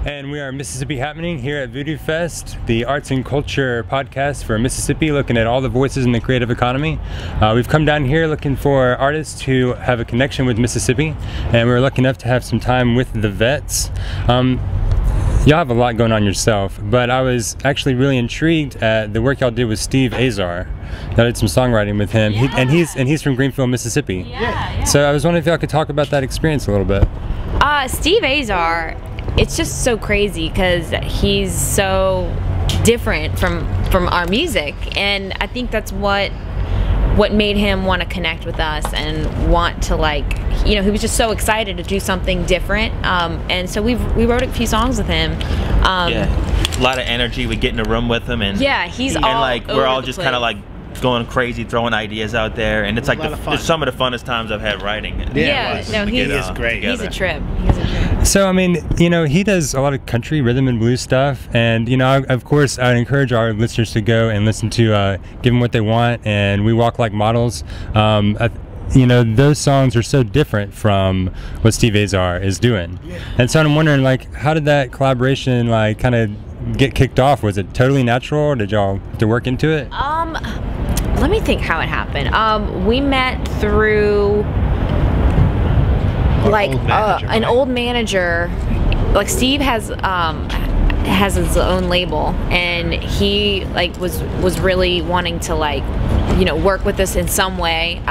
And we are Mississippi Happening here at Voodoo Fest, the arts and culture podcast for Mississippi, looking at all the voices in the creative economy. We've come down here looking for artists who have a connection with Mississippi, and we were lucky enough to have some time with the Vets. Y'all have a lot going on yourself, but I was actually really intrigued at the work y'all did with Steve Azar. Y'all did some songwriting with him, and he's from Greenville, Mississippi. Yeah. So I was wondering if y'all could talk about that experience a little bit. Steve Azar, it's just so crazy because he's so different from our music, and I think that's what made him want to connect with us and want to, like, you know, he was just so excited to do something different, and so we wrote a few songs with him. Yeah, a lot of energy. We get in the room with him, and he's and all like we're all just kind of like going crazy, throwing ideas out there, and it's like it's some of the funnest times I've had writing. No, he's great. He's a trip. So, I mean, you know, he does a lot of country, rhythm and blues stuff, and, you know, of course, I encourage our listeners to go and listen to Give Them What They Want and We Walk Like Models. You know, those songs are so different from what Steve Azar is doing. And so I'm wondering, like, how did that collaboration, like, kind of get kicked off? Was it totally natural, or did y'all have to work into it? Let me think how it happened. We met through an old manager. Like, Steve has his own label, and he was really wanting to, like, you know, work with us in some way,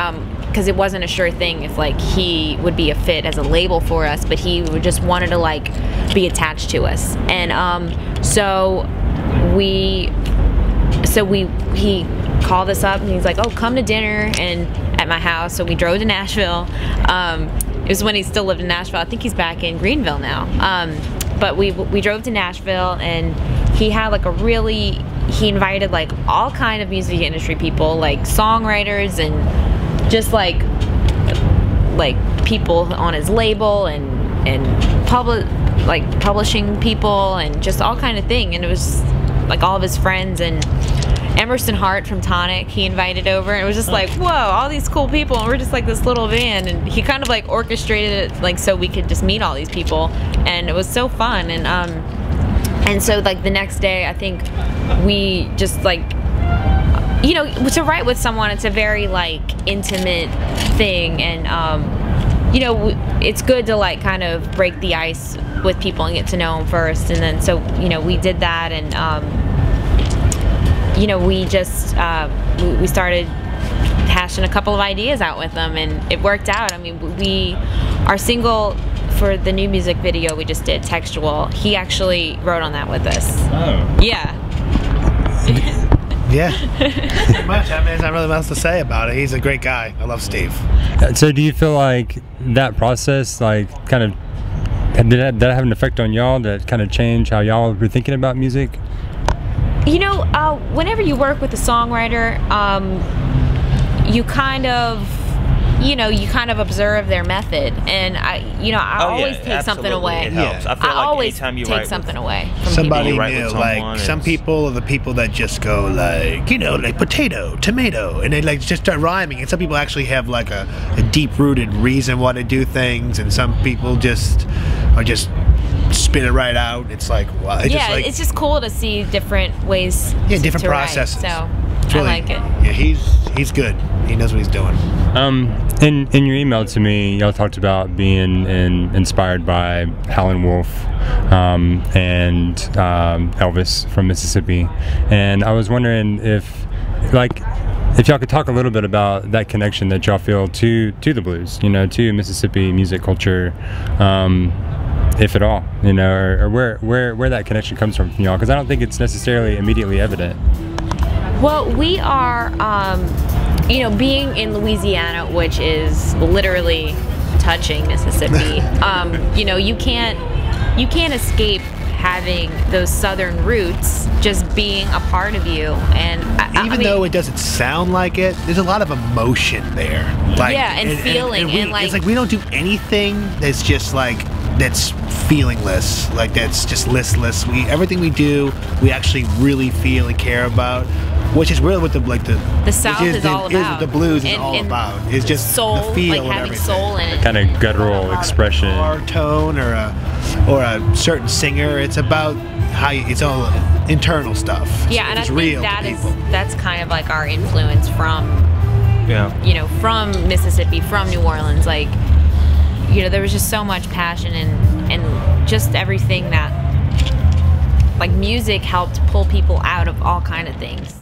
because it wasn't a sure thing if, like, he would be a fit as a label for us, but he just wanted to, like, be attached to us. And he called us up and he's like, oh, come to dinner and at my house. So we drove to Nashville. It was when he still lived in Nashville. I think he's back in Greenville now. But we drove to Nashville, and he had like he invited like all kind of music industry people, like songwriters and just like people on his label and publishing people and just all kind of thing. And it was like all of his friends, and Emerson Hart from Tonic he invited over, and it was just like, whoa, all these cool people, and we're just like this little band, and he kind of like orchestrated it like so we could just meet all these people, and it was so fun. And so like the next day, I think we just, like, you know, to write with someone, it's a very like intimate thing, and you know, it's good to like kind of break the ice with people and get to know them first. And then so, you know, we did that, and you know, we just we started hashing a couple of ideas out with them, and it worked out. I mean, our single for the new music video we just did, Textual, he actually wrote on that with us. Oh. Yeah. Yeah. Pretty much. I mean, there's not really much to say about it. He's a great guy. I love Steve. So do you feel like that process, like, kind of, did that have an effect on y'all that kind of changed how y'all were thinking about music? You know, whenever you work with a songwriter, you kind of observe their method, and I always take something away. It helps. I feel like always anytime you take something away from somebody people. new, like some people are the people that just go like, you know, like potato, tomato, and they like just start rhyming, and some people actually have like a deep-rooted reason why they do things, and some people just spit it right out. It's like, wow. It's just cool to see different ways. Different to processes. Write, so really, I like it. Yeah, he's good. He knows what he's doing. In your email to me, y'all talked about being inspired by Howlin' Wolf and Elvis from Mississippi, and I was wondering if y'all could talk a little bit about that connection that y'all feel to the blues, you know, to Mississippi music culture, if at all, you know, or where that connection comes from y'all, because I don't think it's necessarily immediately evident. Well, we are, you know, being in Louisiana, which is literally touching Mississippi. You know, you can't escape having those southern roots just being a part of you, and even though it doesn't sound like it, there's a lot of emotion there. Like, yeah, and feeling, and like, it's like we don't do anything that's just like that's feelingless, like that's just listless. Everything we do, we actually really feel and care about. Which is really what the South is all about. The blues is all about. It's just soul, the feel like having soul in it. Kind of guttural expression. Or tone, or or a certain singer. It's about it's all internal stuff. Yeah, and it's I real think to people. that's kind of like our influence from, you know, from Mississippi, from New Orleans. Like, you know, there was just so much passion and just everything that, like, music helped pull people out of all kind of things.